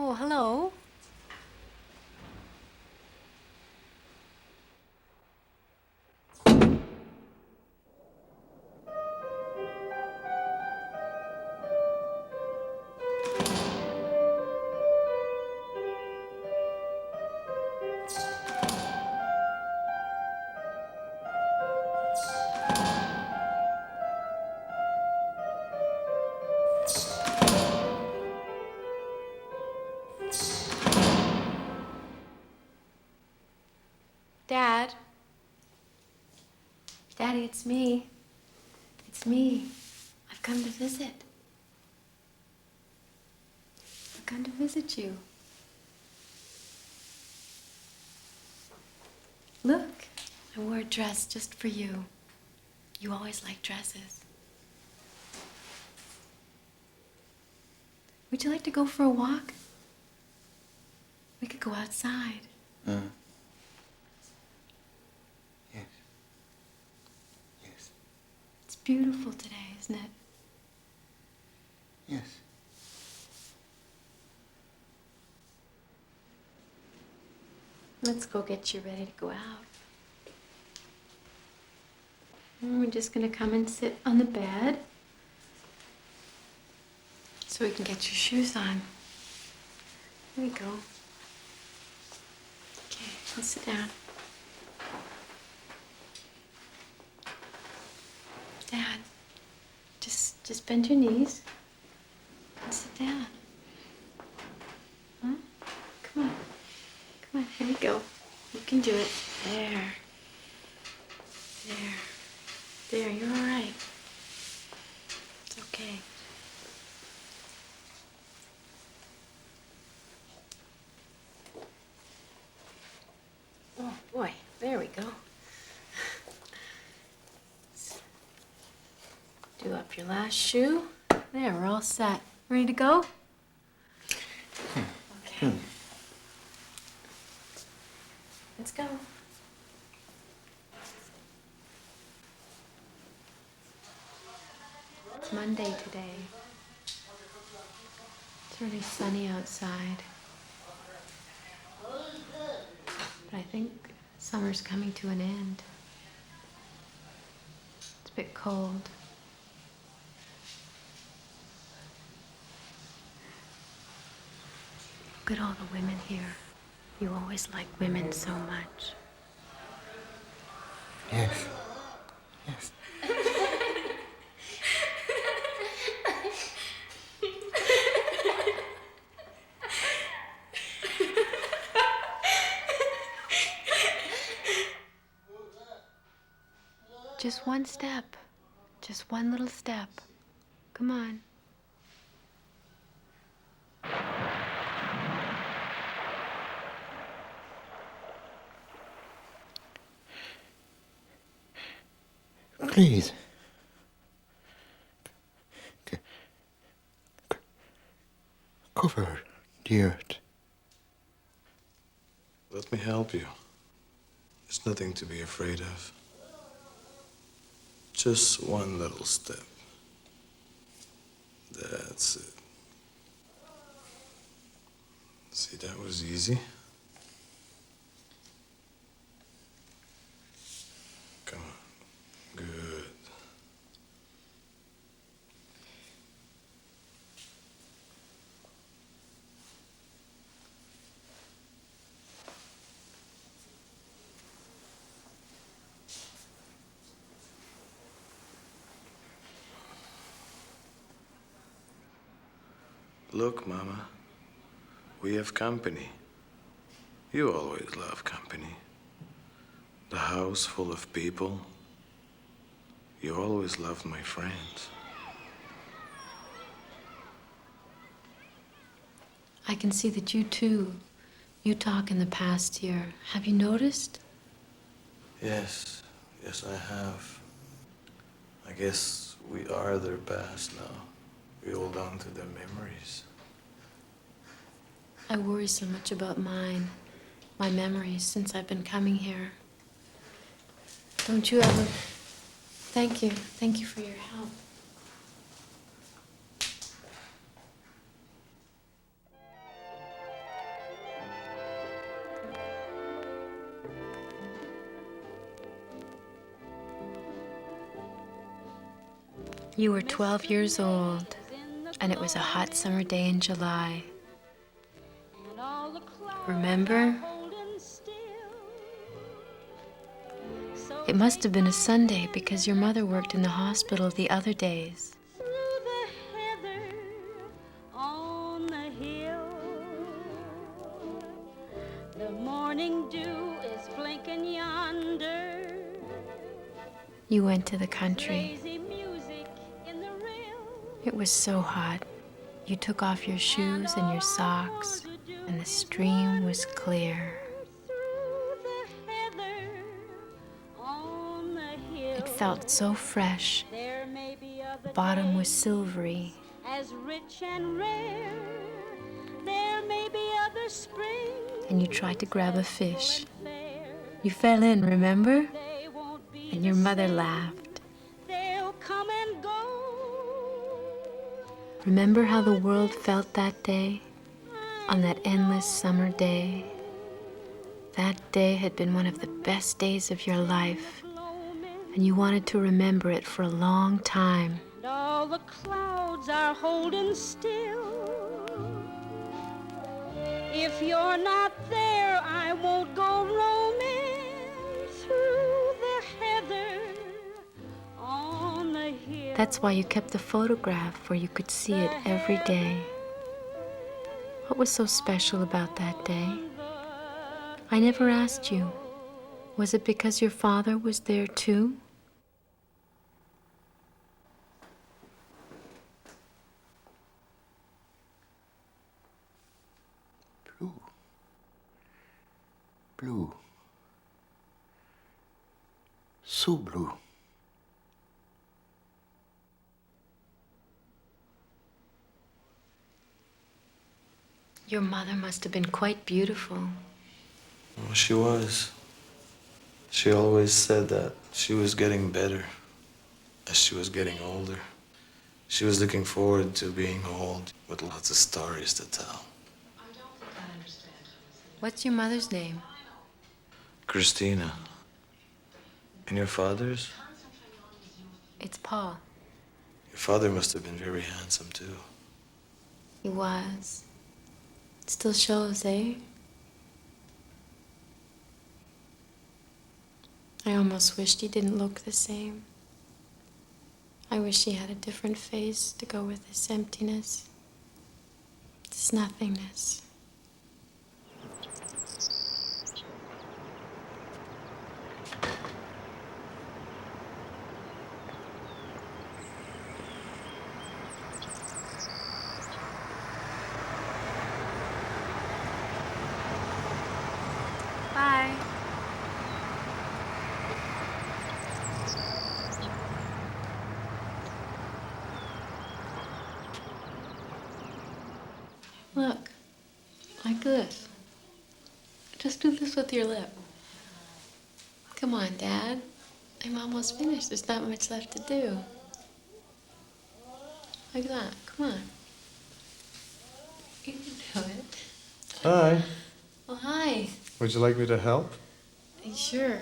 Oh, hello. Dad? Daddy, it's me. It's me. I've come to visit. I've come to visit you. Look, I wore a dress just for you. You always like dresses. Would you like to go for a walk? We could go outside. Yes. It's beautiful today, isn't it? Yes. Let's go get you ready to go out. And we're just gonna come and sit on the bed so we can get your shoes on. There we go. Okay, let's sit down. Dad, just bend your knees and sit down. Huh? Come on. Come on, here we go. You can do it. There. There. There, you're all right. It's okay. Oh, boy. There we go. Do up your last shoe. There, we're all set. Ready to go? Okay. Let's go. It's Monday today. It's really sunny outside. But I think summer's coming to an end. It's a bit cold. Look at all the women here. You always like women so much. Yes. Yes. Just one step. Just one little step. Come on. Please. Cover the earth. Let me help you. There's nothing to be afraid of. Just one little step. That's it. See, that was easy. Come on. Good. Look, Mama, we have company. You always love company. The house full of people. You always loved my friends. I can see that you too. You talk in the past year. Have you noticed? Yes, I have. I guess we are their past now. We hold on to their memories. I worry so much about mine, my memories, since I've been coming here. Don't you ever... Thank you. Thank you for your help. You were 12 years old, and it was a hot summer day in July. Remember? It must have been a Sunday because your mother worked in the hospital the other days. The morning dew is blinking yonder. You went to the country. Lazy music in the rail. It was so hot. You took off your shoes and your socks, and the stream was clear. Through the heather on the hill. It felt so fresh. There may be The other bottom was days silvery. as rich and rare. There may be other springs. And you tried to grab a fish. and fair. You fell in, remember? They won't be And the your mother same. laughed. They'll come and go. Remember how the world felt that day? On that endless summer day? That day had been one of the best days of your life, and you wanted to remember it for a long time. And all the clouds are holding still. If you're not there, I won't go roaming through the heather on the hill. That's why you kept the photograph where you could see it every day. What was so special about that day? I never asked you. Was it because your father was there too? Blue. Blue. So blue. Your mother must have been quite beautiful. Well, she was. She always said that she was getting better as she was getting older. She was looking forward to being old with lots of stories to tell. What's your mother's name? Christina. And your father's? It's Paul. Your father must have been very handsome, too. He was. It still shows, eh? I almost wished he didn't look the same. I wish he had a different face to go with this emptiness, this nothingness. Bye. Look, like this. Just do this with your lip. Come on, Dad. I'm almost finished. There's not much left to do. Like that. Come on. You can do it. Hi. Oh, hi. Would you like me to help? Sure.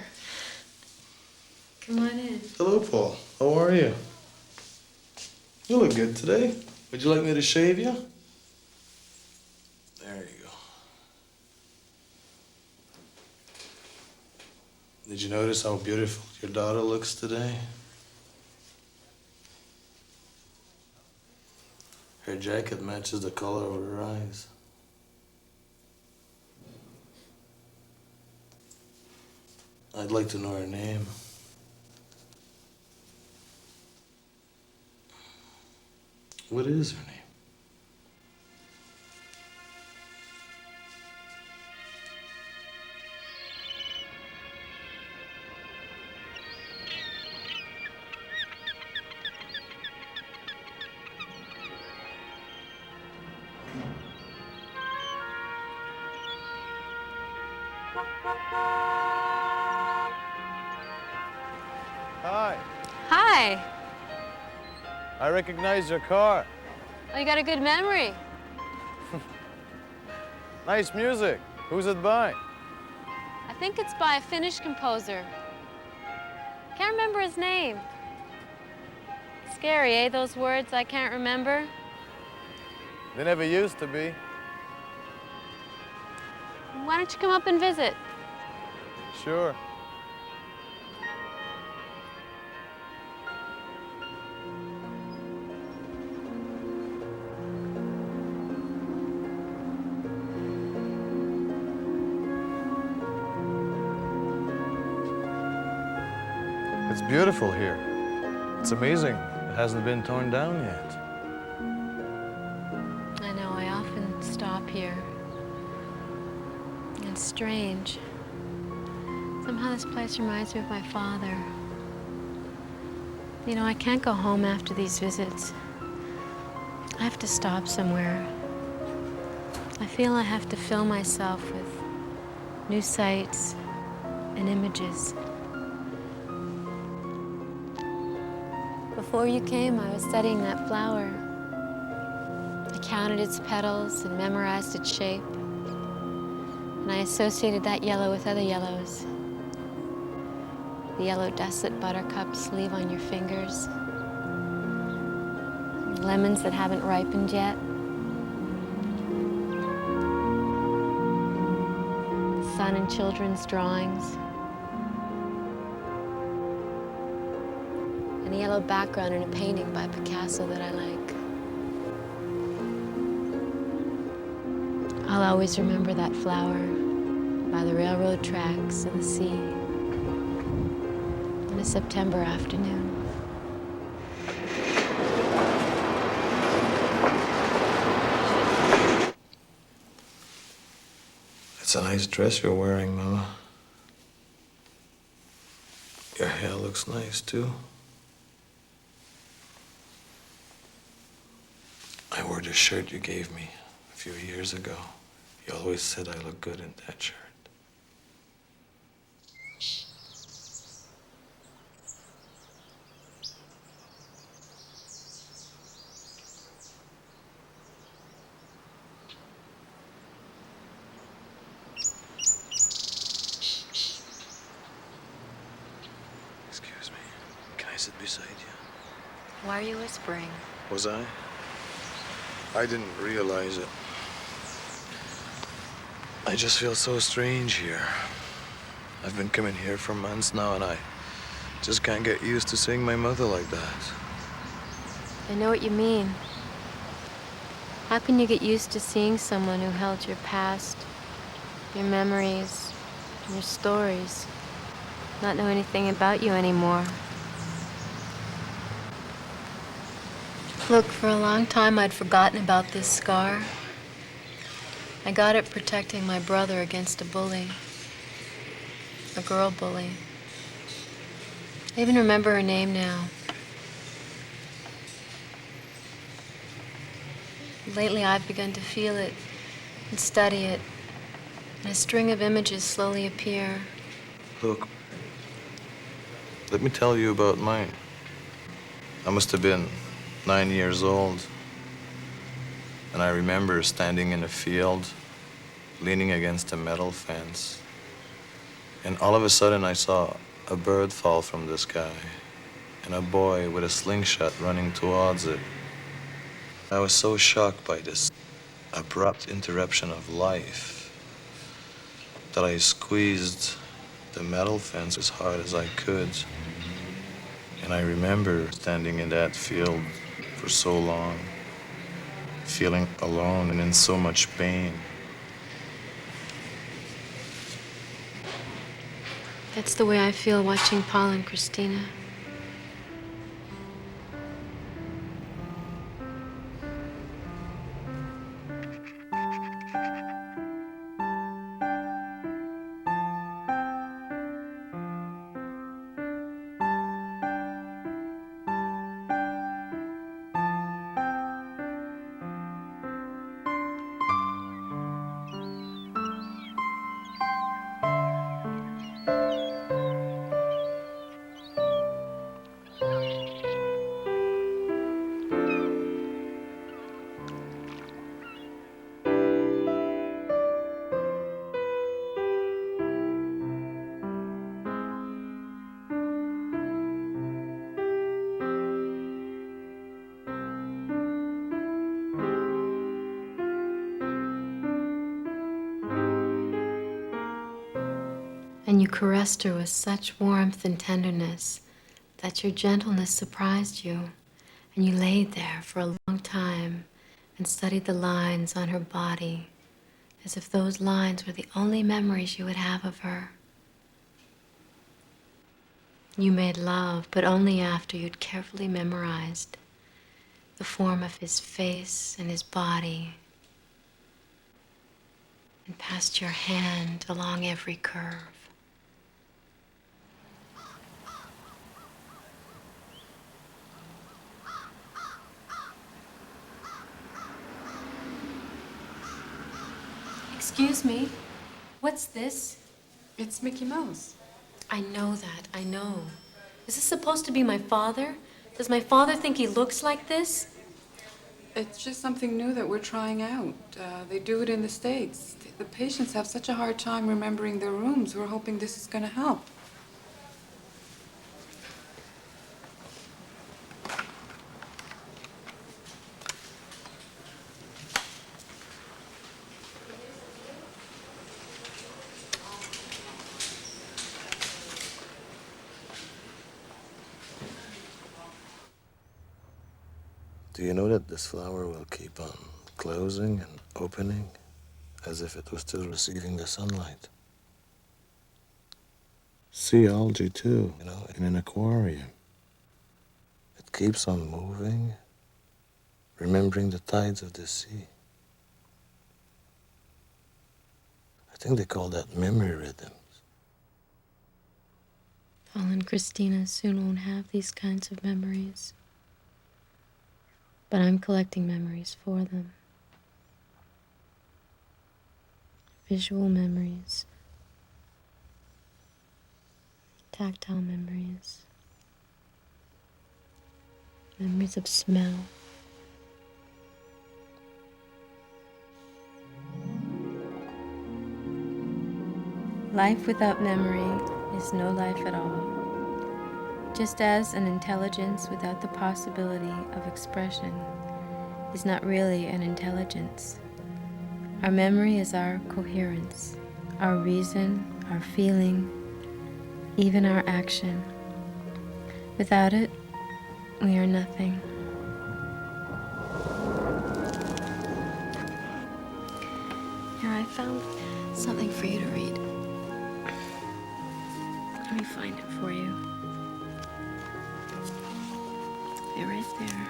Come on in. Hello, Paul. How are you? You look good today. Would you like me to shave you? There you go. Did you notice how beautiful your daughter looks today? Her jacket matches the color of her eyes. I'd like to know her name. What is her name? Hi, Hi. I recognize your car. Oh, you got a good memory. Nice music. Who's it by? I think it's by a Finnish composer. Can't remember his name. He's Scary, eh, those words I can't remember? They never used to be. Why don't you come up and visit? Sure. It's beautiful here. It's amazing. It hasn't been torn down yet. I know, I often stop here. It's strange. Somehow this place reminds me of my father. You know, I can't go home after these visits. I have to stop somewhere. I feel I have to fill myself with new sights and images. Before you came, I was studying that flower. I counted its petals and memorized its shape. And I associated that yellow with other yellows. The yellow dust that buttercups leave on your fingers. Lemons that haven't ripened yet. The sun in children's drawings. And the yellow background in a painting by Picasso that I like. I'll always remember that flower by the railroad tracks and the sea on a September afternoon. It's a nice dress you're wearing, Mama. Your hair looks nice, too. I wore the shirt you gave me a few years ago. You always said I look good in that shirt. Excuse me. Can I sit beside you? Why are you whispering? Was I? I didn't realize it. I just feel so strange here. I've been coming here for months now, and I just can't get used to seeing my mother like that. I know what you mean. How can you get used to seeing someone who held your past, your memories, and your stories, not know anything about you anymore? Look, for a long time I'd forgotten about this scar. I got it protecting my brother against a bully, a girl bully. I even remember her name now. Lately I've begun to feel it and study it, and a string of images slowly appear. Look, let me tell you about mine. I must have been 9 years old, and I remember standing in a field, leaning against a metal fence, and all of a sudden I saw a bird fall from the sky, and a boy with a slingshot running towards it. I was so shocked by this abrupt interruption of life that I squeezed the metal fence as hard as I could. And I remember standing in that field for so long, feeling alone and in so much pain. That's the way I feel watching Paul and Christina. And you caressed her with such warmth and tenderness that your gentleness surprised you. And you laid there for a long time and studied the lines on her body, as if those lines were the only memories you would have of her. You made love, but only after you'd carefully memorized the form of his face and his body, and passed your hand along every curve. Excuse me, what's this? It's Mickey Mouse. I know that, I know. Is this supposed to be my father? Does my father think he looks like this? It's just something new that we're trying out. They do it in the States. The patients have such a hard time remembering their rooms. We're hoping this is going to help. Do you know that this flower will keep on closing and opening as if it was still receiving the sunlight? Sea algae too, in an aquarium. It keeps on moving, remembering the tides of the sea. I think they call that memory rhythms. Paul and Christina soon won't have these kinds of memories. But I'm collecting memories for them. Visual memories. Tactile memories. Memories of smell. Life without memory is no life at all. Just as an intelligence without the possibility of expression is not really an intelligence. Our memory is our coherence, our reason, our feeling, even our action. Without it, we are nothing. Here, I found something for you to read. Let me find it for you. They're right there.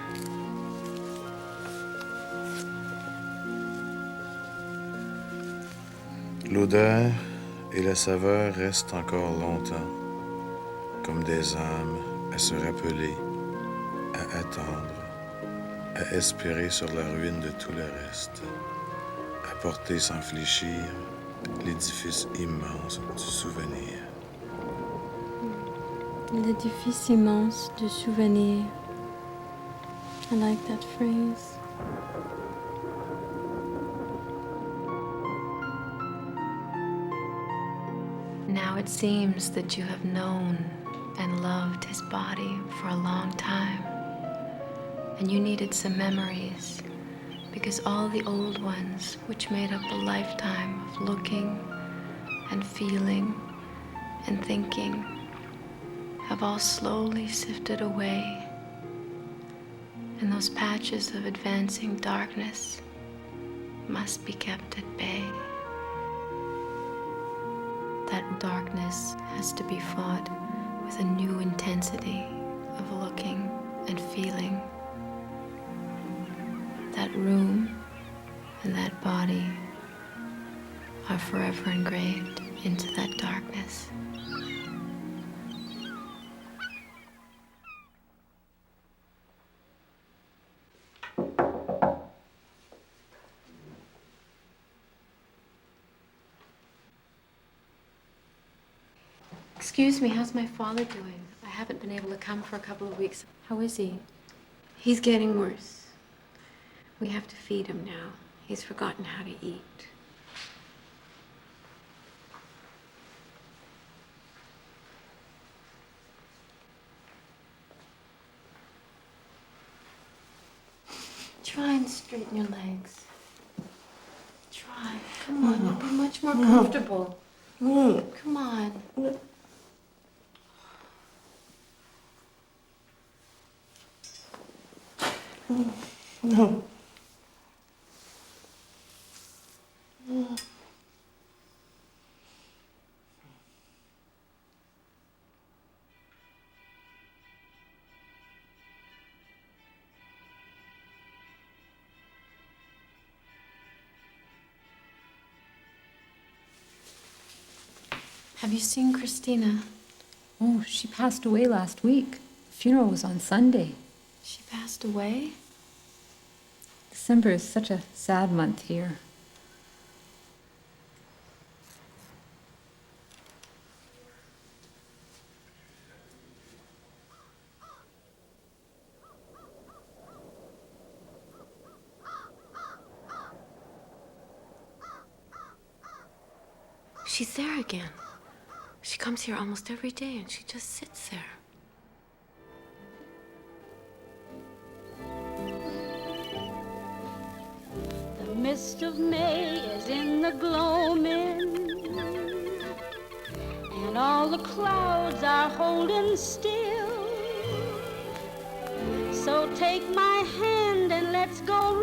L'odeur et la saveur restent encore longtemps, comme des âmes à se rappeler, à attendre, à espérer sur la ruine de tout le reste, à porter sans fléchir l'édifice immense du souvenir. L'édifice immense du souvenir. I like that phrase. Now it seems that you have known and loved his body for a long time, and you needed some memories, because all the old ones, which made up a lifetime of looking and feeling and thinking, have all slowly sifted away, and those patches of advancing darkness must be kept at bay. That darkness has to be fought with a new intensity of looking and feeling. That room and that body are forever engraved into that darkness. Excuse me, how's my father doing? I haven't been able to come for a couple of weeks. How is he? He's getting worse. We have to feed him now. He's forgotten how to eat. Try and straighten your legs. Try. Come on, you'll be much more comfortable. Come on. No. Have you seen Christina? Oh, she passed away last week. The funeral was on Sunday. She passed away? December is such a sad month here. She's there again. She comes here almost every day and she just sits there. The mist of May is in the gloaming, and all the clouds are holding still. So take my hand and let's go